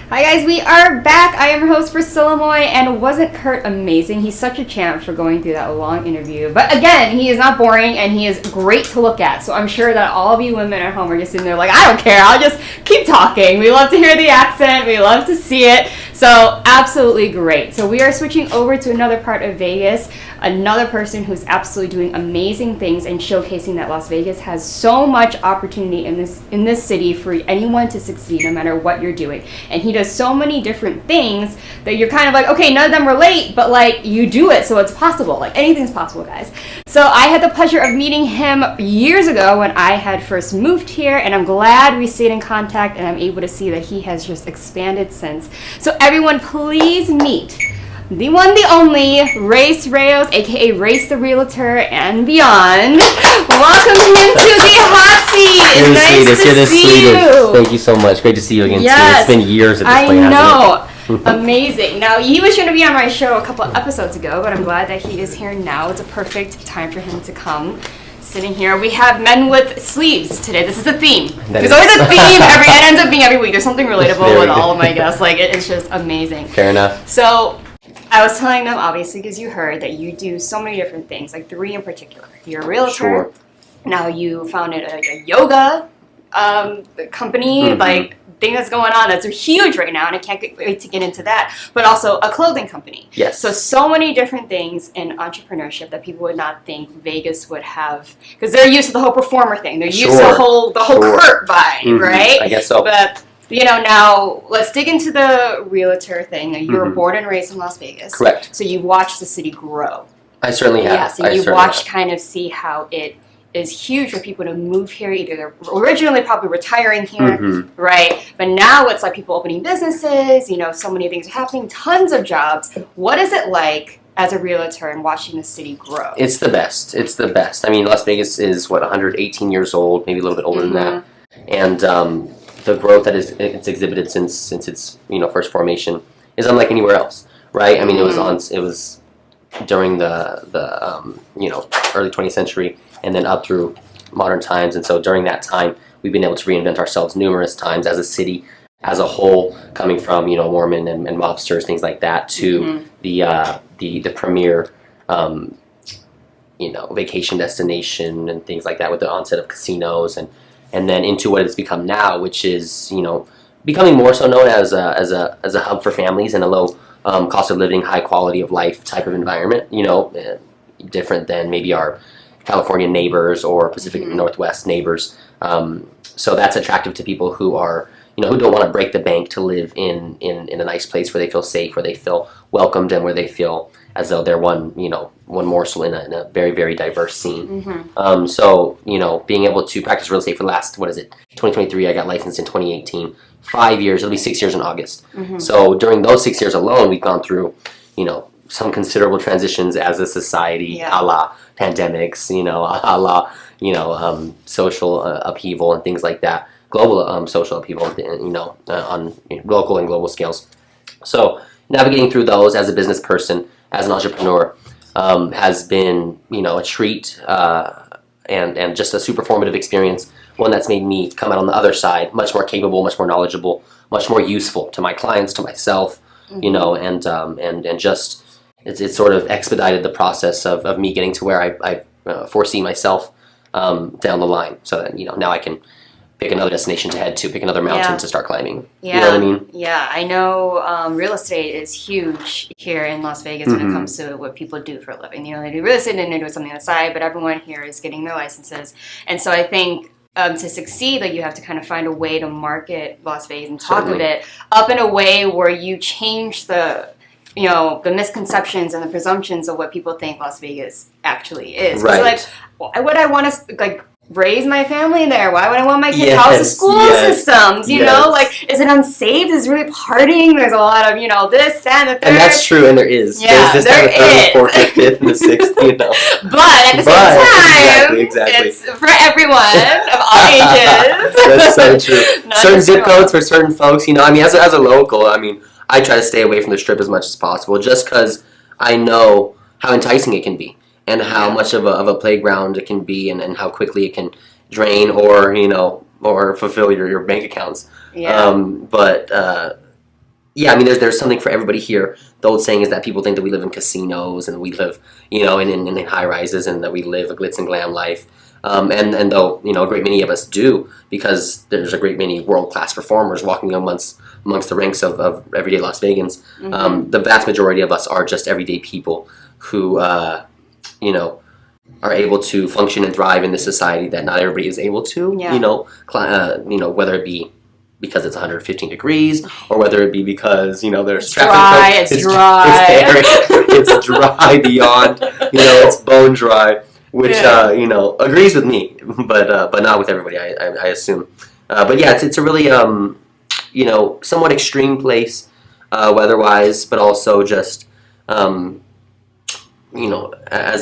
Hi guys, we are back. I am your host Priscilla Moy, and wasn't Kurt amazing? He's such a champ for going through that long interview. But again, he is not boring and he is great to look at. So I'm sure that all of you women at home are just sitting there like, I don't care, I'll just keep talking. We love to hear the accent, we love to see it. So absolutely great. So we are switching over to another part of Vegas, another person who's absolutely doing amazing things and showcasing that Las Vegas has so much opportunity in this city for anyone to succeed no matter what you're doing. And he does so many different things that you're kind of like, okay, none of them relate, but like you do it, so it's possible. Like anything's possible, guys. So I had the pleasure of meeting him years ago when I had first moved here, and I'm glad we stayed in contact, and I'm able to see that he has just expanded since. So everyone, please meet the one, the only, Rayce Rayos, aka Rayce the Realtor and beyond. Welcome him to the hot seat. It's nice to see you. Thank you so much. Great to see you again. Yes. Too. It's been years at this point. I know. Amazing. Now, he was going to be on my show a couple of episodes ago, but I'm glad that he is here now. It's a perfect time for him to come. Sitting here, we have men with sleeves today. This is a theme. There's always a theme. It ends up being every week. There's something relatable with all of my guests. Like it's just amazing. Fair enough. So I was telling them, obviously, because you heard that you do so many different things, like 3 in particular. You're a realtor. Sure. Now you founded a yoga company, like thing that's going on that's huge right now, and I can't wait to get into that. But also a clothing company. Yes. So many different things in entrepreneurship that people would not think Vegas would have, because they're used to the whole performer thing. They're used to the whole Kurt vibe, right? I guess so. But now let's dig into the realtor thing. Now, you were born and raised in Las Vegas. Correct. So you watched the city grow. I certainly have. Yeah, so you watched kind of see how it is huge for people to move here. Either they're originally probably retiring here, right? But now it's like people opening businesses, so many things are happening, tons of jobs. What is it like as a realtor and watching the city grow? It's the best. It's the best. I mean, Las Vegas is, 118 years old, maybe a little bit older than that. And the growth that it's exhibited since its first formation is unlike anywhere else, right? I mean, it was during the early 20th century and then up through modern times, and so during that time we've been able to reinvent ourselves numerous times as a city as a whole, coming from Mormon and mobsters, things like that, to the premier vacation destination and things like that, with the onset of casinos, and then into what it's become now, which is becoming more so known as a hub for families and a low cost of living, high quality of life type of environment. Different than maybe our California neighbors or Pacific Northwest neighbors. So that's attractive to people who are who don't want to break the bank to live in a nice place where they feel safe, where they feel welcomed, and where they feel as though they're one morsel in a very, very diverse scene. So being able to practice real estate for the last 2023, I got licensed in 2018. 5 years, it'll be 6 years in August. So during those 6 years alone, we've gone through some considerable transitions as a society, a la pandemics, a la social upheaval and things like that, global social upheaval, on local and global scales. So navigating through those as a business person, as an entrepreneur, has been a treat and just a super formative experience. One that's made me come out on the other side much more capable, much more knowledgeable, much more useful to my clients, to myself, and just it's sort of expedited the process of me getting to where I foresee myself down the line, so that now I can pick another destination to head to, pick another mountain to start climbing. Yeah. You know what I mean? Yeah, I know real estate is huge here in Las Vegas when it comes to what people do for a living. They do real estate and they do something on the side, but everyone here is getting their licenses. And so I think to succeed, you have to kind of find a way to market Las Vegas and talk of it up in a way where you change the misconceptions and the presumptions of what people think Las Vegas actually is. Right. Why would I want to raise my family there? Why would I want my kids? How's the school systems? Is it unsafe? Is it really partying? There's a lot of this, that, and the third. And that's true, and there is. Yeah, there's this time, the third, the fourth, the fifth, and the sixth. But at the same time, exactly. it's for everyone of all ages. That's so true. Certain zip codes for certain folks. As a local, I try to stay away from the Strip as much as possible, just because I know how enticing it can be, and how much of a playground it can be, and how quickly it can drain or fulfill your bank accounts. But yeah, I mean, there's something for everybody here. The old saying is that people think that we live in casinos and we live, in high rises, and that we live a glitz and glam life. And though, a great many of us do, because there's a great many world-class performers walking amongst the ranks of everyday Las Vegans, the vast majority of us are just everyday people who, are able to function and thrive in this society that not everybody is able to, whether it be because it's 115 degrees, or whether it be because there's traffic. It's dry. It's dry beyond. It's bone dry, which agrees with me, but not with everybody. I assume. But yeah, it's a really somewhat extreme place, weather-wise, but also just as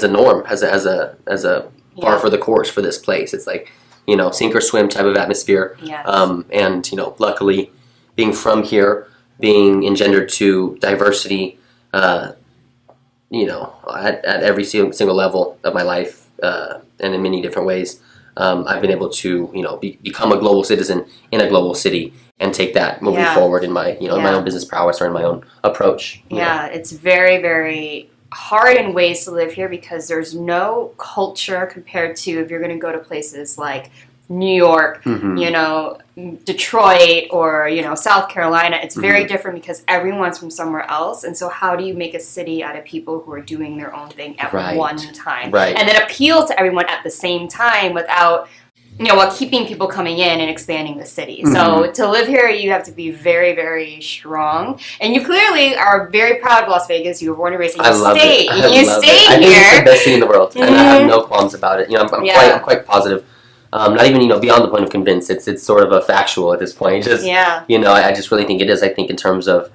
a norm, as a par for the course for this place. It's like, sink or swim type of atmosphere. Yes. And, luckily, being from here, being engendered to diversity, at every single level of my life, and in many different ways, I've been able to, become a global citizen in a global city and take that moving forward in my, in my own business prowess or in my own approach. It's very, very hard in ways to live here because there's no culture compared to if you're going to go to places like New York, Detroit, or South Carolina. It's very different because everyone's from somewhere else, and so how do you make a city out of people who are doing their own thing at one time, and then appeal to everyone at the same time without while keeping people coming in and expanding the city. So to live here, you have to be very, very strong. And you clearly are very proud of Las Vegas. You were born and raised, and you stayed. You stayed here. I think it's the best city in the world, and I have no qualms about it. I'm quite positive. Not even beyond the point of convinced. It's sort of a factual at this point. Just I just really think it is. I think in terms of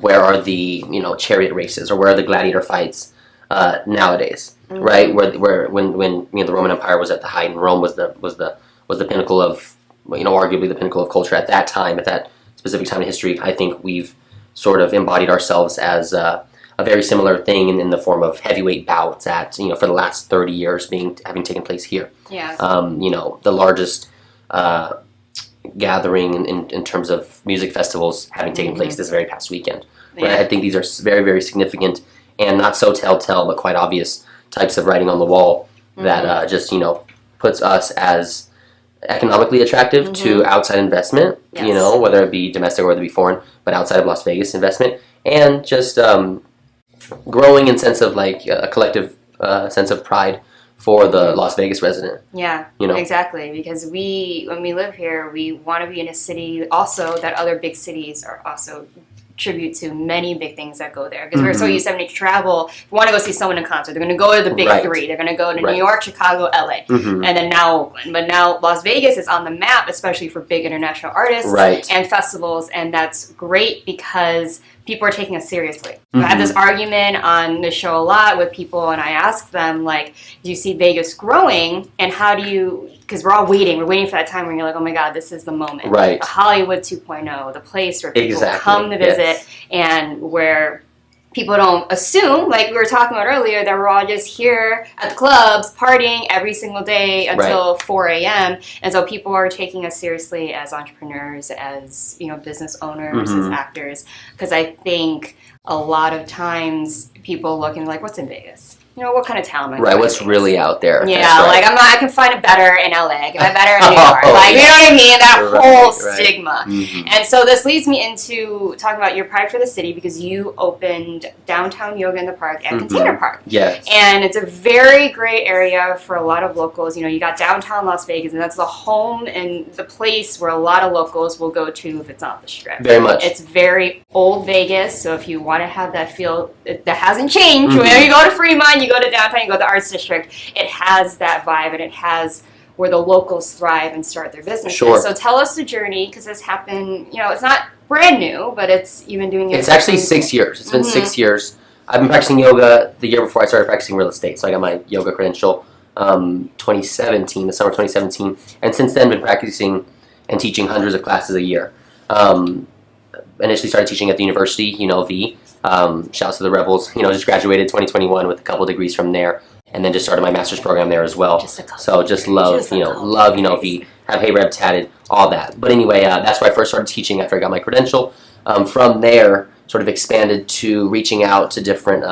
where are the chariot races, or where are the gladiator fights nowadays. Right, where when the Roman Empire was at the height, and Rome was the pinnacle of arguably the pinnacle of culture at that time, at that specific time in history. I think we've sort of embodied ourselves as a very similar thing in the form of heavyweight bouts at for the last 30 years having taken place here. Yeah. The largest gathering in terms of music festivals having taken place this very past weekend. Right? I think these are very, very significant and not so telltale, but quite obvious types of writing on the wall that just puts us as economically attractive to outside investment, whether it be domestic or whether it be foreign, but outside of Las Vegas investment, and just growing in sense of like a collective sense of pride for the Las Vegas resident. Yeah, exactly. Because when we live here, we want to be in a city also that other big cities are also tribute to many big things that go there, because we're so used to having to travel. If you want to go see someone in concert, they're going to go to the big three. They're going to go to New York, Chicago, LA, and then now Oakland. But now Las Vegas is on the map, especially for big international artists and festivals, and that's great because people are taking us seriously. I had this argument on the show a lot with people, and I asked them, like, do you see Vegas growing, and how do you, because we're all waiting. We're waiting for that time when you're like, oh my God, this is the moment. Right. The Hollywood 2.0, the place where people come to visit and where people don't assume, like we were talking about earlier, that we're all just here at the clubs partying every single day until 4 a.m. And so people are taking us seriously as entrepreneurs, as business owners, as actors, because I think a lot of times people looking like, what's in Vegas? What kind of talent am I Right, what's really out there. Yeah, like I can find it better in LA, I can find it better in New York. Like, you know what I mean? That whole stigma. And so this leads me into talking about your pride for the city, because you opened Downtown Yoga in the Park and Container Park. Yes. And it's a very great area for a lot of locals. You got downtown Las Vegas, and that's the home and the place where a lot of locals will go to if it's not the Strip. Very much. It's very old Vegas, so if you want to have that feel, that hasn't changed. Whenever you go to Fremont, you go to downtown, you go to the Arts District, it has that vibe, and it has where the locals thrive and start their businesses. Sure. So tell us the journey, because this happened, it's not brand new, but you've been doing it. It's actually 6 years. It's been 6 years. I've been practicing yoga the year before I started practicing real estate, so I got my yoga credential 2017, the summer 2017, and since then been practicing and teaching hundreds of classes a year. Initially started teaching at the university, V. Shouts to the Rebels. Just graduated 2021 with a couple degrees from there, and then just started my master's program there as well. So just love, V. Have Hey Reb tatted, all that. But anyway, that's where I first started teaching after I got my credential. from there, sort of expanded to reaching out to different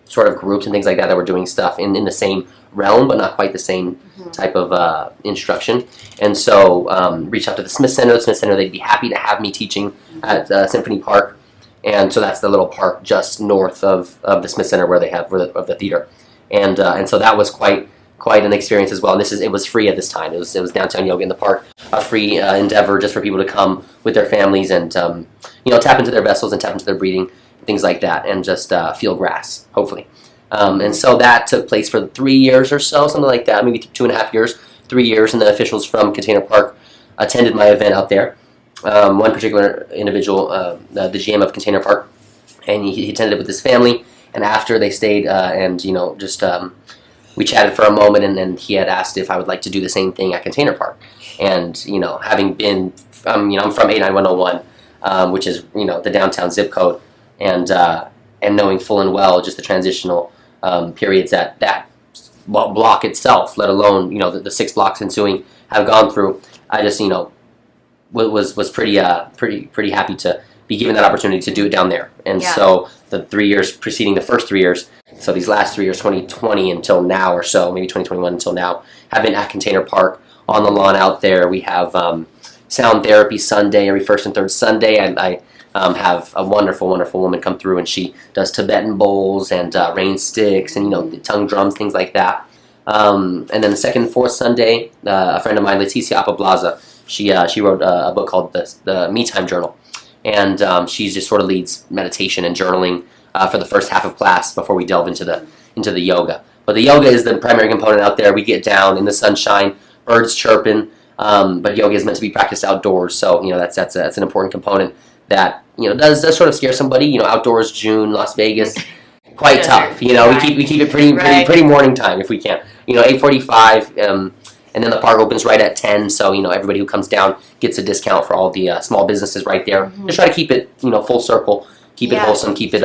sort of groups and things like that that were doing stuff in the same realm, but not quite the same type of instruction. And so reached out to the Smith Center. The Smith Center, they'd be happy to have me teaching at Symphony Park. And so that's the little park just north of the Smith Center where they have of the theater. And so that was quite an experience as well. And it was free at this time. It was downtown yoga in the park, a free endeavor just for people to come with their families and tap into their vessels and tap into their breathing, things like that, and just feel grass, hopefully. And so that took place for 3 years or so, something like that, maybe 2.5 years, 3 years, and the officials from Container Park attended my event out there. One particular individual, the GM of Container Park, and he attended it with his family, and after they stayed we chatted for a moment, and then he had asked if I would like to do the same thing at Container Park. And, having been, I'm from 89101, which is, the downtown zip code, and knowing full and well just the transitional periods that block itself, let alone, the 6 blocks ensuing, have gone through, I just, was pretty happy to be given that opportunity to do it down there. And so the 3 years preceding the first 3 years, so these last 3 years, 2020 until now or so, maybe 2021 until now, have been at Container Park on the lawn out there. We have sound therapy Sunday, every first and third Sunday, and I have a wonderful, wonderful woman come through, and she does Tibetan bowls and rain sticks and, the tongue drums, things like that. And then the second and fourth Sunday, a friend of mine, Leticia Apablaza, she wrote a book called the Me Time Journal. And she just sort of leads meditation and journaling for the first half of class before we delve into the yoga. But the yoga is the primary component out there. We get down in the sunshine, birds chirping, but yoga is meant to be practiced outdoors. So, that's an important component that, does sort of scare somebody. Outdoors, June, Las Vegas, quite tough. We keep it pretty morning time if we can. 8:45. And then the park opens right at 10, so, everybody who comes down gets a discount for all the small businesses right there. Mm-hmm. Just try to keep it, full circle, keep it wholesome, keep it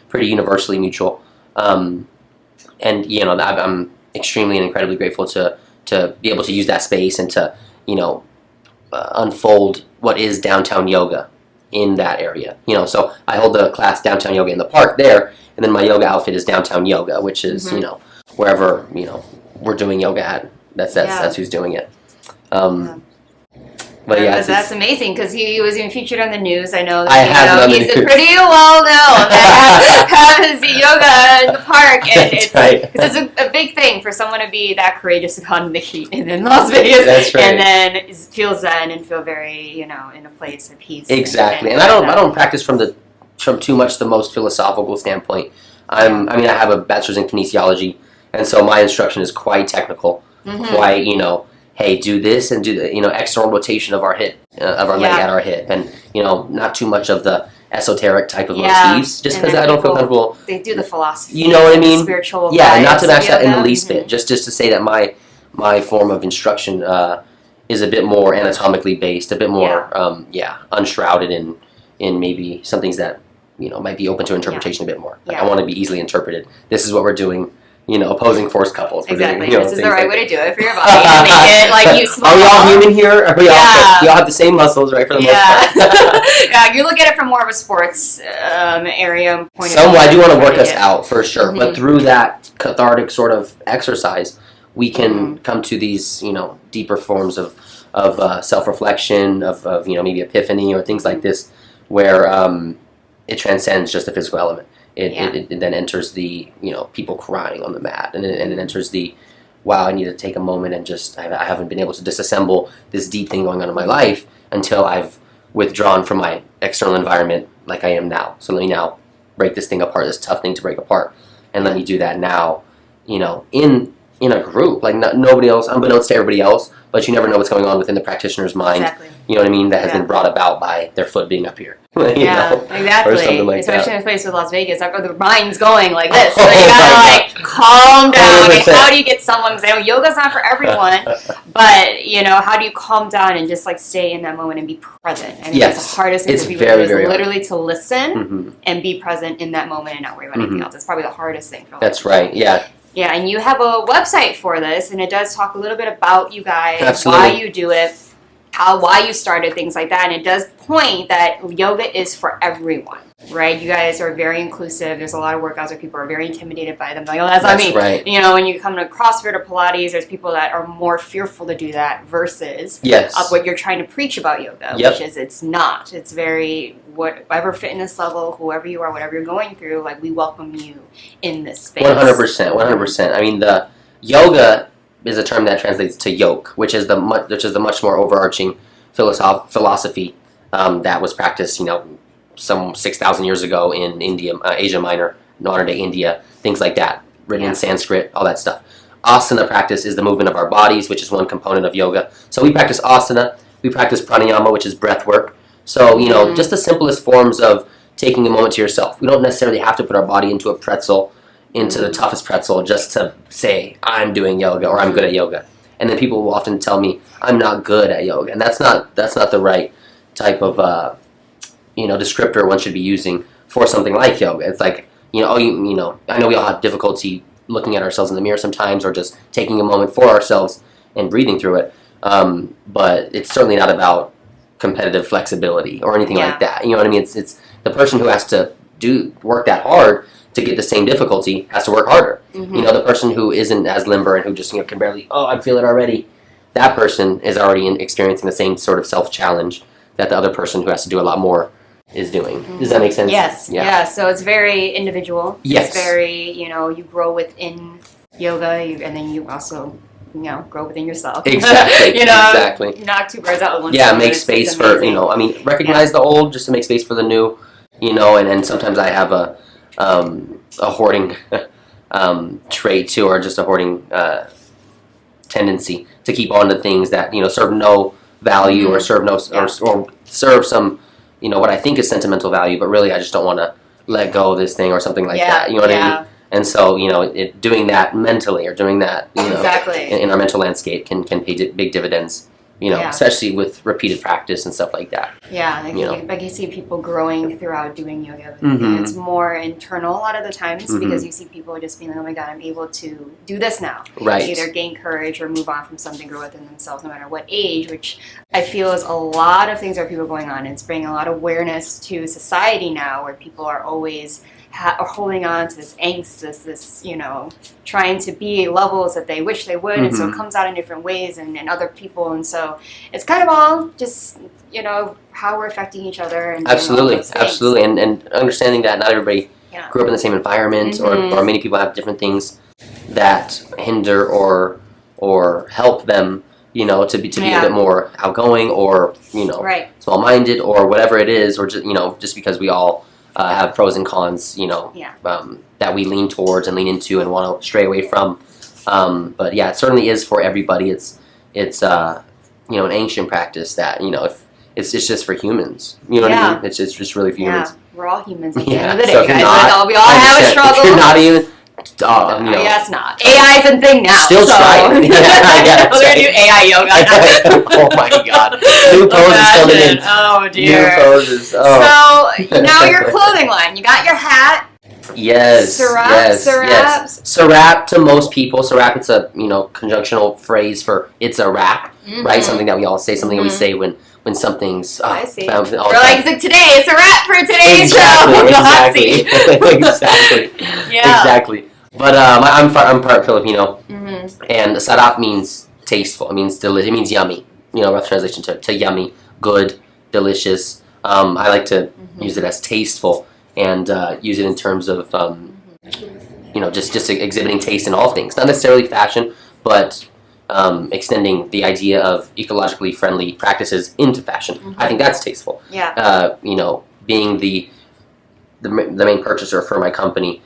pretty universally mutual. And, I'm extremely and incredibly grateful to be able to use that space and to, unfold what is downtown yoga in that area. So I hold the class downtown yoga in the park there, and then my yoga outfit is downtown yoga, which is, wherever, we're doing yoga at. That's who's doing it. But that's amazing because he was even featured on the news. I know that he's pretty well known that has yoga in the park, and it's a big thing for someone to be that courageous to come in the heat and in Las Vegas, that's right. And then feel zen and feel very in a place of peace. Exactly, and I don't practice from too much the most philosophical standpoint. I have a bachelor's in kinesiology, and so my instruction is quite technical. Mm-hmm. Quite, hey, do this and do the, external rotation of our hip, of our leg at our hip, and not too much of the esoteric type of motifs, just because I don't feel comfortable. They do the philosophy. You know what I mean? The spiritual. Not to match that in the least bit. Just to say that my form of instruction is a bit more anatomically based, a bit more unshrouded in maybe some things that might be open to interpretation a bit more. Like I want to be easily interpreted. This is what we're doing. Opposing force couples. Exactly. This is the right way to do it for your body. And make it useful. Are we all human here? We all have the same muscles, right? For the most part. You look at it from more of a sports area point of view. I do want to work us out for sure, but through that cathartic sort of exercise, we can come to these deeper forms of self-reflection, of maybe epiphany or things like this, where it transcends just the physical element. It then enters the people crying on the mat, and it enters the wow, I need to take a moment and just I haven't been able to disassemble this deep thing going on in my life until I've withdrawn from my external environment like I am now. So let me now break this thing apart, this tough thing to break apart, and let me do that now, in a group, like nobody else, unbeknownst to everybody else, but you never know what's going on within the practitioner's mind. Exactly. You know what I mean? That has been brought about by their foot being up here. Exactly. Or something like especially in a place with Las Vegas, the mind's going like this. So you gotta calm down. How do you get someone? Because I know yoga's not for everyone, but how do you calm down and just stay in that moment and be present? And it's the hardest thing for people to do is literally to listen and be present in that moment and not worry about anything else. It's probably the hardest thing. That's right. Yeah. Yeah, and you have a website for this, and it does talk a little bit about you guys, Absolutely. why you do it, why you started, things like that, and it does point that yoga is for everyone, right? You guys are very inclusive. There's a lot of workouts where people are very intimidated by them. Like, oh, that's not me. Right. You know, when you come to CrossFit or Pilates, there's people that are more fearful to do that versus what you're trying to preach about yoga, which is it's not. It's very, whatever fitness level, whoever you are, whatever you're going through, like, we welcome you in this space. 100%. I mean, the yoga is a term that translates to yoke, which is the much more overarching philosophy that was practiced, you know, some 6,000 years ago in India, Asia Minor, modern day India, things like that, written in Sanskrit, all that stuff. Asana practice is the movement of our bodies, which is one component of yoga. So we practice asana, we practice pranayama, which is breath work. So, you know, just the simplest forms of taking a moment to yourself. We don't necessarily have to put our body into a pretzel, into the toughest pretzel, just to say, I'm doing yoga or I'm good at yoga. And then people will often tell me, I'm not good at yoga. And that's not the right type of, descriptor one should be using for something like yoga. It's like, I know we all have difficulty looking at ourselves in the mirror sometimes, or just taking a moment for ourselves and breathing through it. But it's certainly not about competitive flexibility or anything like that. You know what I mean? It's the person who has to work that hard to get the same difficulty has to work harder. You know, the person who isn't as limber and who just can barely, I feel it already. That person is already experiencing the same sort of self-challenge that the other person who has to do a lot more is doing. Does that make sense? Yes. Yeah. So it's very individual. Yes. It's very, you grow within yoga, and then you also, grow within yourself. Exactly. Exactly. Knock two birds out with one stone. Yeah, make space for, recognize the old just to make space for the new, and sometimes I have a hoarding trait too, or just a hoarding tendency to keep on to things that serve no value or serve or serve some what I think is sentimental value, but really I just don't want to let go of this thing or something like that. You know what I mean? And so doing that mentally or doing that in our mental landscape can pay big dividends. Especially with repeated practice and stuff like that. Yeah, I can see people growing throughout doing yoga. It's more internal a lot of the times because you see people just being like, oh my God, I'm able to do this now. Right. Either gain courage or move on from something, grow within themselves no matter what age, which I feel is a lot of things that people are going on. It's bringing a lot of awareness to society now where people are always are holding on to this angst, this trying to be levels that they wish they would, and so it comes out in different ways and other people, and so it's kind of all just how we're affecting each other. And absolutely, and understanding that not everybody grew up in the same environment, or many people have different things that hinder or help them, to be a bit more outgoing or small-minded or whatever it is, or just because we all have pros and cons, that we lean towards and lean into and want to stray away from. But yeah, it certainly is for everybody. It's an ancient practice that if it's just for humans. You know what I mean? It's just really for humans. We're all humans at the end of the So day, guys. We all have a struggle. If you're not even. Yes, not. AI is a thing now. Still try it. We're going to do AI yoga. Oh my God. New poses coming in. Oh dear. New poses. Oh. So, now your clothing line. You got your hat. Yes. Serap. Serap to most people. Serap, it's a conjunctional phrase for it's a wrap, right? Something that we all say, something that we say when something's I see. found. We're like today, it's a wrap for today's show. Exactly. Yeah. Exactly. But I'm part Filipino, and sarap means tasteful. It means delicious. It means yummy. Rough translation to yummy, good, delicious. I like to use it as tasteful and use it in terms of just exhibiting taste in all things. Not necessarily fashion, but extending the idea of ecologically friendly practices into fashion. I think that's tasteful. Yeah. Being the main purchaser for my company.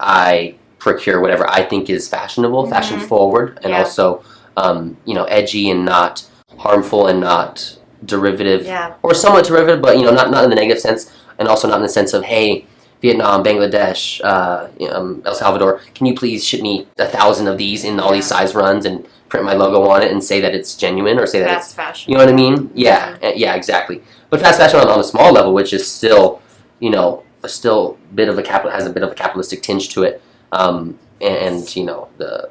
I procure whatever I think is fashionable, fashion forward, and also, edgy and not harmful and not derivative, or somewhat derivative, but not in the negative sense, and also not in the sense of, hey, Vietnam, Bangladesh, El Salvador, can you please ship me 1,000 of these in all these size runs and print my logo on it and say that it's genuine or say that fast it's fashion. You know what I mean? Yeah, exactly. But fast fashion on a small level, which is still, has a bit of a capitalistic tinge to it, and the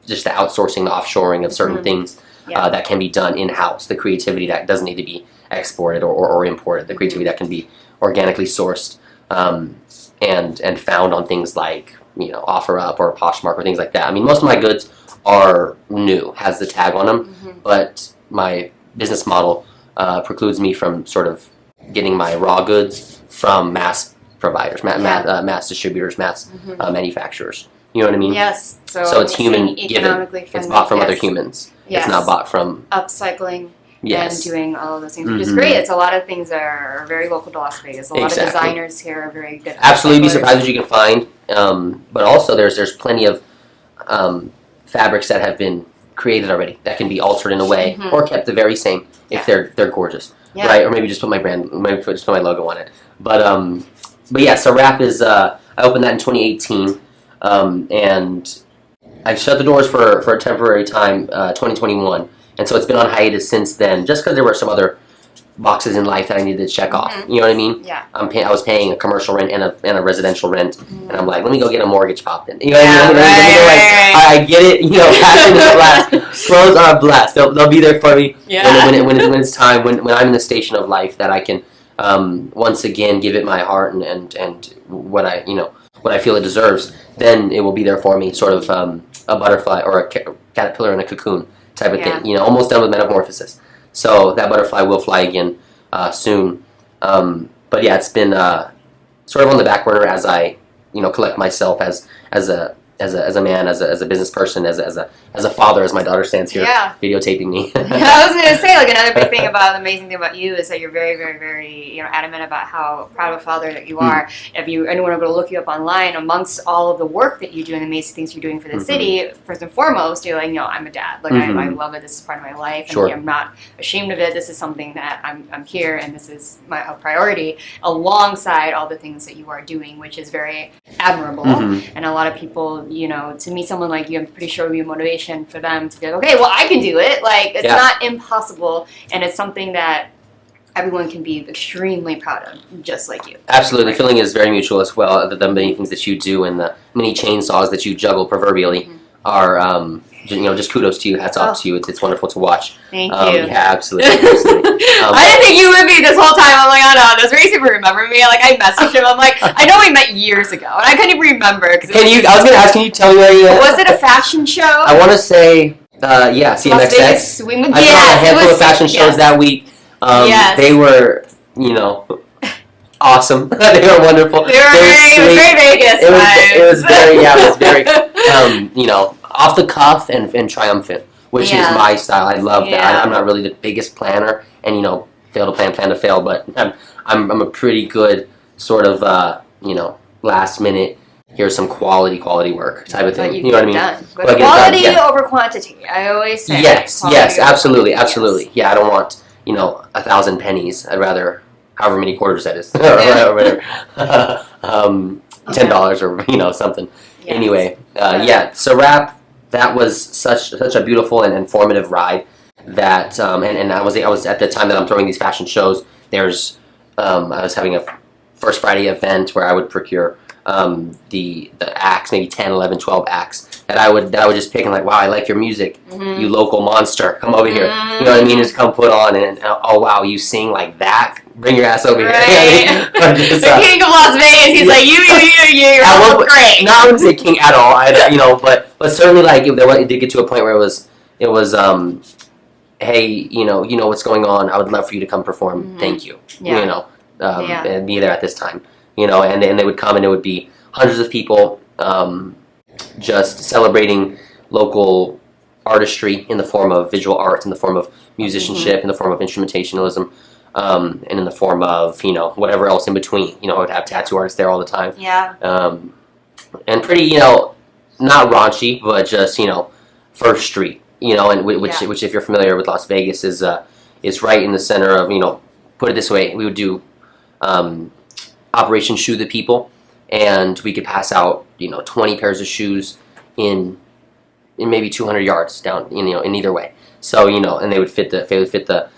just the outsourcing, the offshoring of certain things. that can be done in-house, the creativity that doesn't need to be exported or imported, the creativity that can be organically sourced and found on things like, OfferUp or Poshmark or things like that. I mean, most of my goods are new, has the tag on them, but my business model precludes me from sort of getting my raw goods from mass providers, mass distributors, mass manufacturers. You know what I mean? Yes. So it's human given. It's bought from other humans. Yes. It's not bought from upcycling. Yes. And doing all of those things, which is great. It's a lot of things that are very local to Las Vegas. A lot of designers here are very good. Absolutely, be surprised what you can find. But also, there's plenty of fabrics that have been created already that can be altered in a way or kept the very same if they're gorgeous, right? Or maybe just put my just put my logo on it. But yeah, so Wrap is I opened that in 2018, and I shut the doors for a temporary time, 2021. And so it's been on hiatus since then, just because there were some other boxes in life that I needed to check off. You know what I mean? Yeah. I was paying a commercial rent and a residential rent, and I'm like, let me go get a mortgage popped in. You know what I mean? I get it. Passion is blessed. Clothes are blessed. They'll be there for me when it's time. When I'm in the station of life that I can once again give it my heart and what I feel it deserves. Then it will be there for me, sort of a butterfly or a caterpillar in a cocoon type of thing, almost done with metamorphosis. So that butterfly will fly again soon. But yeah, it's been sort of on the back burner as I, collect myself as a man, as a business person, as a father, as my daughter stands here videotaping me. I was going to say, another big thing about the amazing thing about you is that you're very, very, very, adamant about how proud of a father that you are. If anyone were to look you up online, amongst all of the work that you do and the amazing things you're doing for the city, first and foremost, you're like, I'm a dad. I love it. This is part of my life. And I'm not ashamed of it. This is something that I'm here, and this is a priority alongside all the things that you are doing, which is very admirable. And a lot of people, to meet someone like you, I'm pretty sure it would be a motivation for them to go, okay, well, I can do it. It's not impossible, and it's something that everyone can be extremely proud of, just like you. Absolutely. The feeling is very mutual as well. The many things that you do and the many chainsaws that you juggle proverbially are, just kudos to you. Hats off to you. It's wonderful to watch. Thank you. Yeah, absolutely. I didn't think you would be this whole time. I'm like, oh no, does Rayce even remember me? I messaged him. I'm like, I know we met years ago, and I couldn't even remember. I was going to ask, can you tell me where you was it a fashion show? I want to say, CMXX. I went on a handful of fashion shows that week. They were, awesome. They were wonderful. It was very Vegas. It was very, off the cuff and triumphant, which is my style. I love that. I'm not really the biggest planner, and fail to plan to fail, but I'm a pretty good sort of last minute. Here's some quality work type of thing. You know what I mean? Done. But quality over quantity. I always say. Yes, absolutely. Yeah, I don't want 1,000 pennies. I'd rather however many quarters that is, or whatever. $10 or something. Yes. Anyway, So Wrap, that was such a beautiful and informative ride. That and I was at the time that I'm throwing these fashion shows. There's I was having a First Friday event where I would procure the acts, maybe 10, 11, 12 acts that I would just pick and like, wow, I like your music, you local monster, come over here. You know what I mean? Just come put on and oh wow, you sing like that. Bring your ass over here. Just, the king of Las Vegas. He's like, you're all great. No, I wouldn't say king at all. But certainly it did get to a point where it was hey, you know what's going on. I would love for you to come perform. Thank you. And be there at this time. And they would come and it would be hundreds of people just celebrating local artistry in the form of visual arts, in the form of musicianship, in the form of instrumentationalism, and in the form of whatever else in between. I would have tattoo artists there all the time. Yeah. And pretty not raunchy, but just First Street. And which if you're familiar with Las Vegas is right in the center of put it this way, we would do Operation Shoe the People, and we could pass out 20 pairs of shoes in maybe 200 yards down in either way. So and they would fit the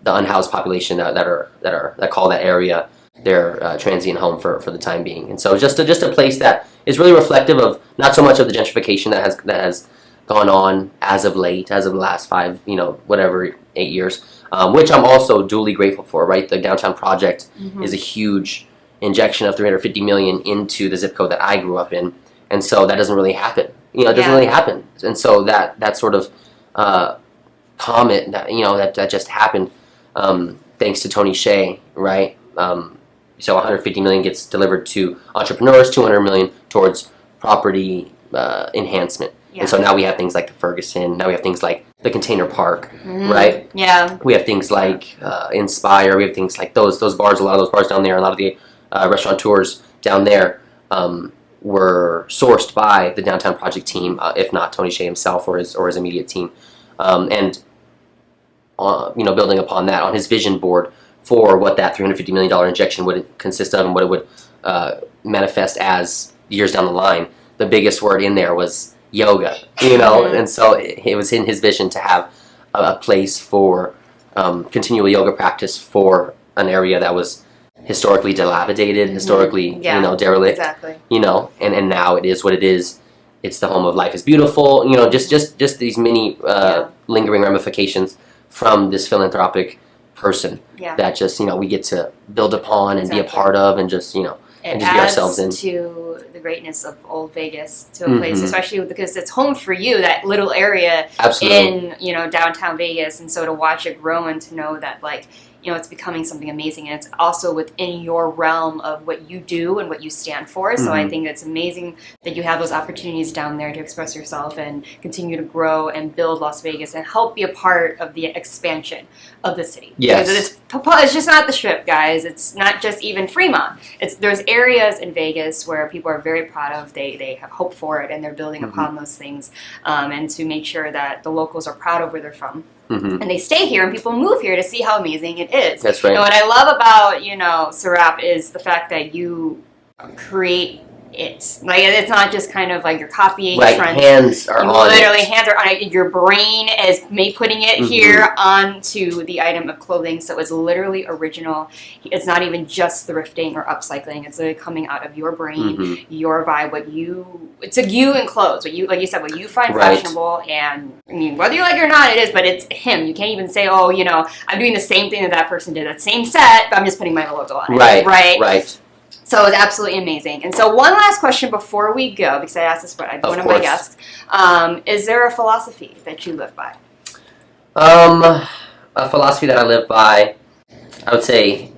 unhoused population that call that area their transient home for the time being. And so just a place that is really reflective of not so much of the gentrification that has gone on as of late, as of the last 5, 8 years, which I'm also duly grateful for, right? The downtown project is a huge injection of 350 million into the zip code that I grew up in, and so that doesn't really happen. It doesn't really happen, and so that sort of comment that just happened, thanks to Tony Hsieh, right? So 150 million gets delivered to entrepreneurs, 200 million towards property enhancement. Yeah. And so now we have things like the Ferguson, now we have things like the Container Park, right? Yeah. We have things like Inspire, we have things like those bars, a lot of those bars down there, a lot of the restaurateurs down there were sourced by the Downtown Project team, if not Tony Hsieh himself or his immediate team. And building upon that, on his vision board for what that $350 million injection would consist of and what it would manifest as years down the line, the biggest word in there was yoga, and so it was in his vision to have a place for continual yoga practice for an area that was historically dilapidated, historically, derelict, exactly. And now it is what it is. It's the home of Life is Beautiful, just these many lingering ramifications from this philanthropic person that just, we get to build upon and be a part of and just, and just be ourselves in. To the greatness of Old Vegas, to a place, especially because it's home for you, that little area in, downtown Vegas. And so to watch it grow and to know that, it's becoming something amazing, and it's also within your realm of what you do and what you stand for. So I think it's amazing that you have those opportunities down there to express yourself and continue to grow and build Las Vegas and help be a part of the expansion of the city. Yes. Because it's just not the Strip, guys. It's not just even Fremont. There's areas in Vegas where people are very proud of. They have hope for it, and they're building upon those things, and to make sure that the locals are proud of where they're from. And they stay here, and people move here to see how amazing it is. That's right. And what I love about, Serap is the fact that you create it. It's not just kind of like you're copying trends. Hands are on literally, it. hands are on it. Your brain is putting it here onto the item of clothing, so it's literally original. It's not even just thrifting or upcycling. It's literally coming out of your brain, your vibe, it's like you in clothes. Like you said, what you find fashionable, and whether you like it or not, it is, but it's him. You can't even say, I'm doing the same thing that person did, that same set, but I'm just putting my logo on it. Right. So it's absolutely amazing. And so one last question before we go, because I asked this one of my guests. Is there a philosophy that you live by? A philosophy that I live by, I would say,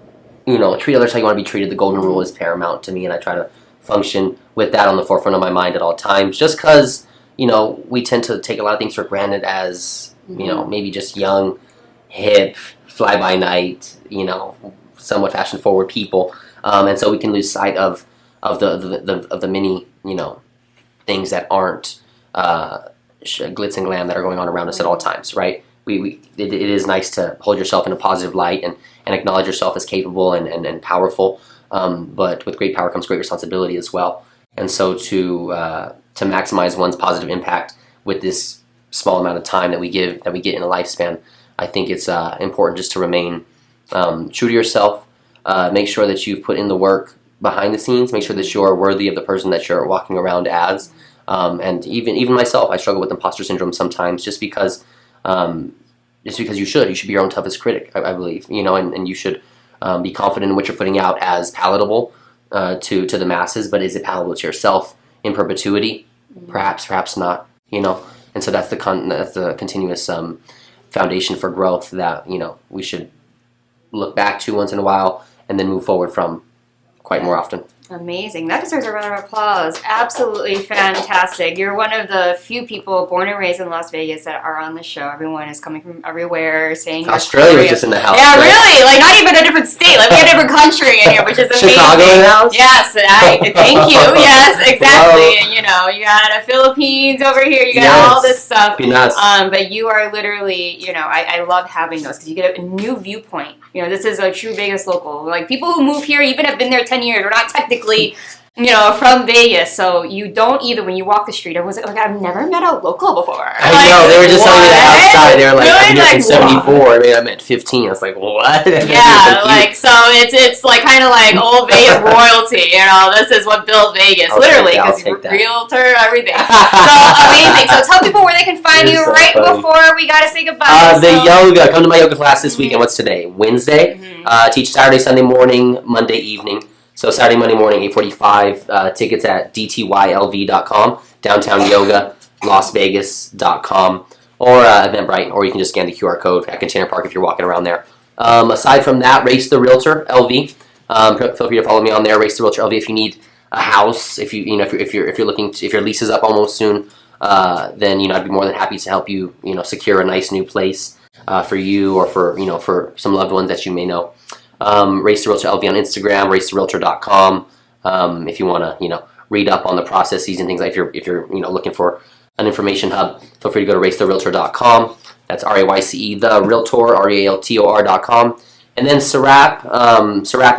treat others how you want to be treated. The golden rule is paramount to me, and I try to function with that on the forefront of my mind at all times. Just because, we tend to take a lot of things for granted as, maybe just young, hip, fly-by-night, somewhat fashion-forward people. And so we can lose sight of the many things that aren't glitz and glam that are going on around us at all times, right? It is nice to hold yourself in a positive light and acknowledge yourself as capable and powerful, but with great power comes great responsibility as well. And so to maximize one's positive impact with this small amount of time that we get in a lifespan, I think it's important just to remain true to yourself. Make sure that you've put in the work behind the scenes. Make sure that you're worthy of the person that you're walking around as. And even myself, I struggle with imposter syndrome sometimes, just because you should be your own toughest critic, I believe. And you should be confident in what you're putting out as palatable to the masses. But is it palatable to yourself in perpetuity? Perhaps not. And so that's the continuous foundation for growth that we should look back to once in a while and then move forward from quite more often. Amazing. That deserves a round of applause. Absolutely fantastic. You're one of the few people born and raised in Las Vegas that are on the show. Everyone is coming from everywhere saying Australia was just in the house. Yeah, right? Really. Not even a different state. We have a different country in here, which is amazing. Chicago in the house? Yes. Thank you. Yes, exactly. And, you got the Philippines over here. You got all this stuff. Be nuts. But you are literally, I love having those because you get a new viewpoint. This is a true Vegas local. Like, people who move here even have been there 10 years. We're not technically from Vegas. So you don't either, when you walk the street, everyone's like, I've never met a local before. I know, they were just telling me that outside. They were like, really? I'm here in 74. I mean, I'm at 15. I was like, what? Yeah, so it's like kind of like old Vegas royalty, this is what built Vegas, literally, because you're a realtor, everything. So amazing. So tell people where they can find you before we gotta say goodbye. The yoga, come to my yoga class this weekend. What's today? Wednesday. Teach Saturday, Sunday morning, Monday evening. So Saturday, Monday morning, 8:45. Tickets at dtylv.com, downtown yoga, lasvegas.com, or Eventbrite, or you can just scan the QR code at Container Park if you're walking around there. Aside from that, Rayce the Realtor LV. Feel free to follow me on there, Rayce the Realtor LV. If you need a house, if you're looking if your lease is up almost soon, then I'd be more than happy to help you secure a nice new place for you or for some loved ones that you may know. Rayce the Realtor LV on Instagram, racetherealtor.com. If you want to, read up on the processes and things like if you're looking for an information hub, feel free to go to racetherealtor.com. That's RAYCE, the Realtor, REALTOR.com. And then Serap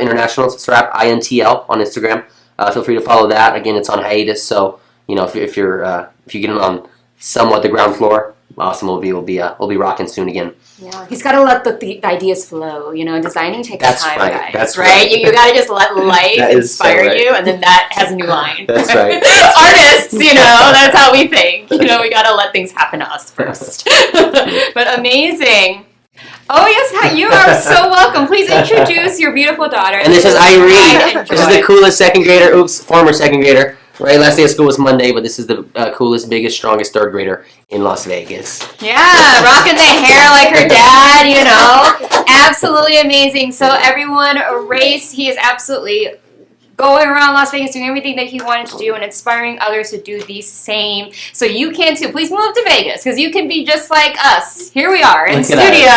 International, Serap INTL on Instagram. Feel free to follow that. Again, it's on hiatus, so if you get in on somewhat the ground floor, awesome. We'll be rocking soon again. Yeah, he's got to let the ideas flow. Designing takes time, right. guys. That's right. You got to just let life inspire you, and then that has a new line. That's right. Artists, that's how we think. We got to let things happen to us first. But amazing. Oh yes, you are so welcome. Please introduce your beautiful daughter. And this is Irene. This is the coolest second grader. Former second grader. Right, last day of school was Monday, but this is the coolest, biggest, strongest third grader in Las Vegas. Yeah, rocking the hair like her dad, Absolutely amazing. So everyone, Rayce, he is absolutely going around Las Vegas doing everything that he wanted to do and inspiring others to do the same. So you can too. Please move to Vegas because you can be just like us. Here we are in studio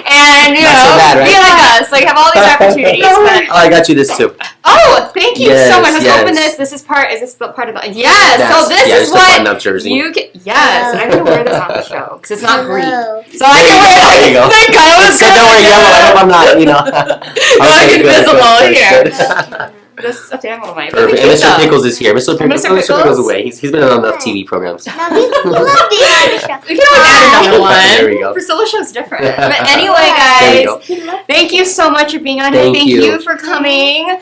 and be like us. Like have all these opportunities. But I got you this too. Oh, thank you so much. Let's open this. Is this the part of the so this is what you can. Yes, I'm gonna wear this on the show because it's not Greek. So I can wear that. There you go. Thank God. Don't worry, I hope I'm not. Invisible here. This family might. And Mr. Pickles is here. Mr. Pickles is away. He's been on enough TV programs. We can always add another one. There we go. Priscilla show's different. But anyway, guys, thank you so much for being on here. Thank you for coming.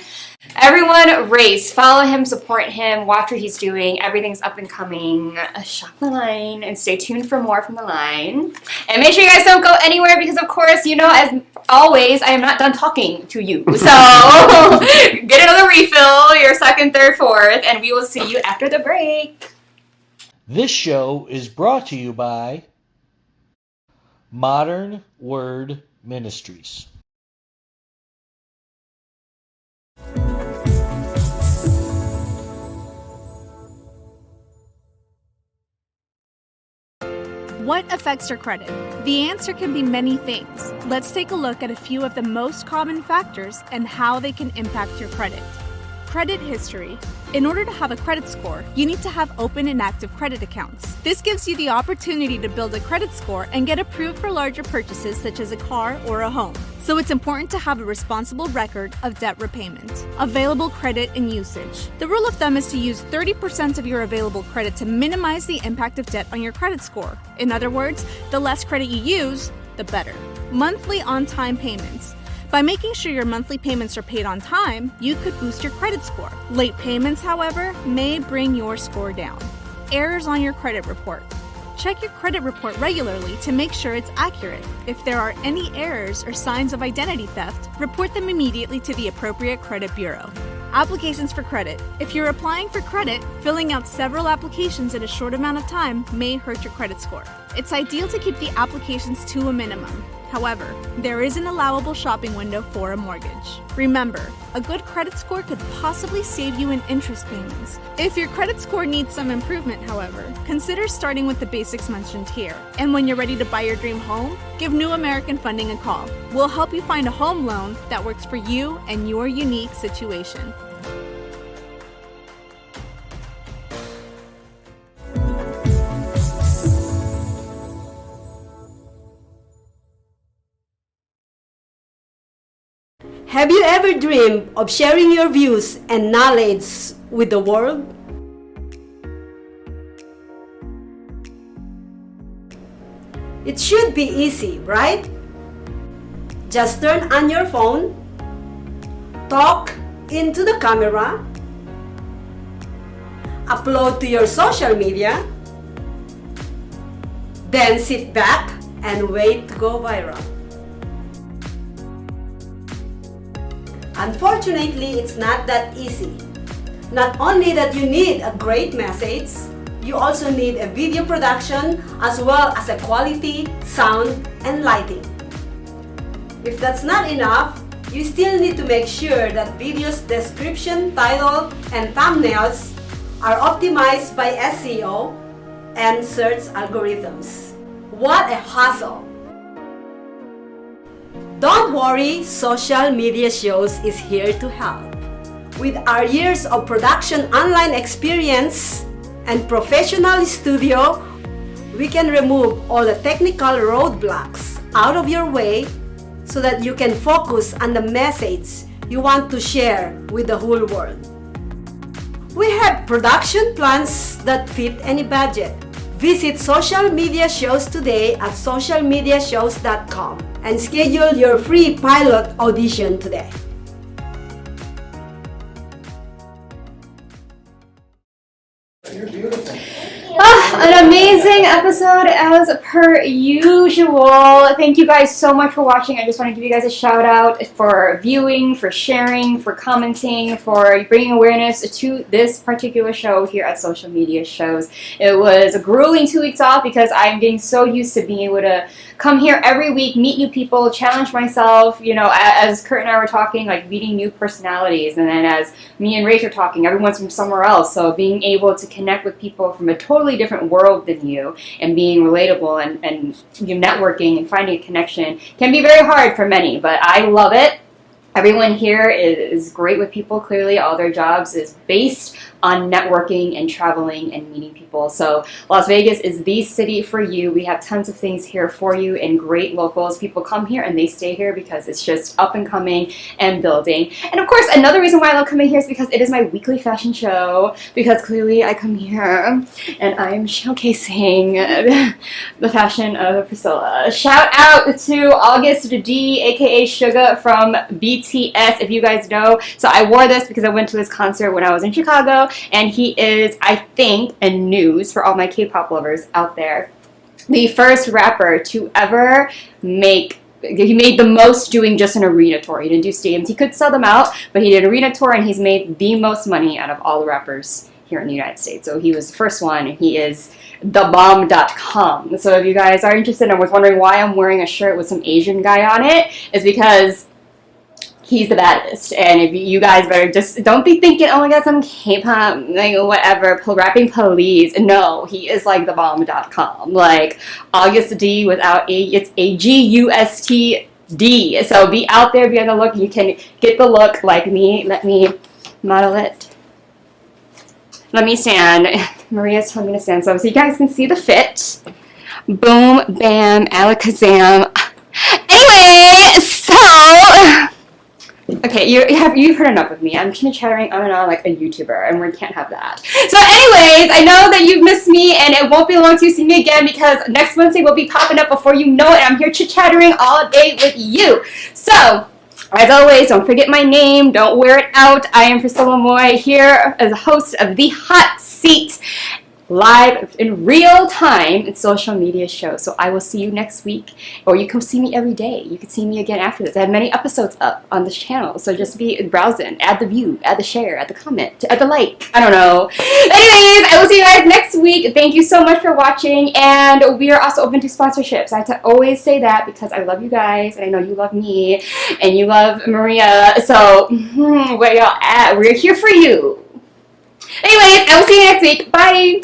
Everyone, Rayce, follow him, support him, watch what he's doing. Everything's up and coming. Shop the line and stay tuned for more from the line. And make sure you guys don't go anywhere because, of course, as always, I am not done talking to you. So get another refill, your second, third, fourth, and we will see you after the break. This show is brought to you by Modern Word Ministries. What affects your credit? The answer can be many things. Let's take a look at a few of the most common factors and how they can impact your credit. Credit history. In order to have a credit score, you need to have open and active credit accounts. This gives you the opportunity to build a credit score and get approved for larger purchases such as a car or a home. So it's important to have a responsible record of debt repayment. Available credit and usage. The rule of thumb is to use 30% of your available credit to minimize the impact of debt on your credit score. In other words, the less credit you use, the better. Monthly on-time payments. By making sure your monthly payments are paid on time, you could boost your credit score. Late payments, however, may bring your score down. Errors on your credit report. Check your credit report regularly to make sure it's accurate. If there are any errors or signs of identity theft, report them immediately to the appropriate credit bureau. Applications for credit. If you're applying for credit, filling out several applications in a short amount of time may hurt your credit score. It's ideal to keep the applications to a minimum. However, there is an allowable shopping window for a mortgage. Remember, a good credit score could possibly save you in interest payments. If your credit score needs some improvement, however, consider starting with the basics mentioned here. And when you're ready to buy your dream home, give New American Funding a call. We'll help you find a home loan that works for you and your unique situation. Have you ever dreamed of sharing your views and knowledge with the world? It should be easy, right? Just turn on your phone, talk into the camera, upload to your social media, then sit back and wait to go viral. Unfortunately, it's not that easy. Not only that you need a great message, you also need a video production as well as a quality sound and lighting. If that's not enough, you still need to make sure that video's description, title, and thumbnails are optimized by SEO and search algorithms. What a hassle! Don't worry, Social Media Shows is here to help. With our years of production online experience and professional studio, we can remove all the technical roadblocks out of your way so that you can focus on the message you want to share with the whole world. We have production plans that fit any budget. Visit Social Media Shows today at socialmediashows.com and schedule your free pilot audition today. An amazing episode as per usual. Thank you guys so much for watching. I just want to give you guys a shout out for viewing, for sharing, for commenting, for bringing awareness to this particular show here at Social Media Shows. It was a grueling 2 weeks off because I'm getting so used to being able to come here every week, meet new people, challenge myself. You know, as Kurt and I were talking, like meeting new personalities, and then as me and Rayce are talking, everyone's from somewhere else. So being able to connect with people from a totally different world than you and being relatable and you know, networking and finding a connection can be very hard for many, but I love it. Everyone here is great with people. Clearly, all their jobs is based on networking and traveling and meeting people. So Las Vegas is the city for you. We have tons of things here for you and great locals. People come here and they stay here because it's just up and coming and building. And of course, another reason why I love coming here is because it is my weekly fashion show, because clearly I come here and I'm showcasing the fashion of Priscilla. Shout out to August D, aka Suga from BTS, if you guys know. So I wore this because I went to his concert when I was in Chicago, and he is, I think, and news for all my K-pop lovers out there, the first rapper to ever make, he made the most doing just an arena tour. He didn't do stadiums. He could sell them out, but he did an arena tour, and he's made the most money out of all the rappers here in the United States. So he was the first one, and he is thebomb.com. So if you guys are interested and was wondering why I'm wearing a shirt with some Asian guy on it, is because he's the baddest. And if you guys better just don't be thinking, oh my god, some K-pop, like whatever, rapping police. No, he is like thebomb.com. Like August D without A, it's AGUSTD. So be out there, be on the look. You can get the look like me. Let me model it. Let me stand. Maria's telling me to stand so you guys can see the fit. Boom, bam, alakazam. Anyway, so okay, you've heard enough of me. I'm kind of chattering on and on like a YouTuber, and we can't have that. So anyways, I know that you've missed me, and it won't be long till you see me again, because next Wednesday will be popping up before you know it. I'm here chit-chattering all day with you. So as always, don't forget my name. Don't wear it out. I am Priscilla Moy, here as a host of The Hot Seat, live in real time in Social Media Show. So I will see you next week, or you can see me every day. You can see me again after this. I have many episodes up on this channel, so just be browsing. Add the view, add the share, add the comment, add the like. I don't know. Anyways, I will see you guys next week. Thank you so much for watching, and we are also open to sponsorships. I have to always say that because I love you guys, and I know you love me, and you love Maria. So where y'all at? We're here for you. Anyways, I will see you next week. Bye.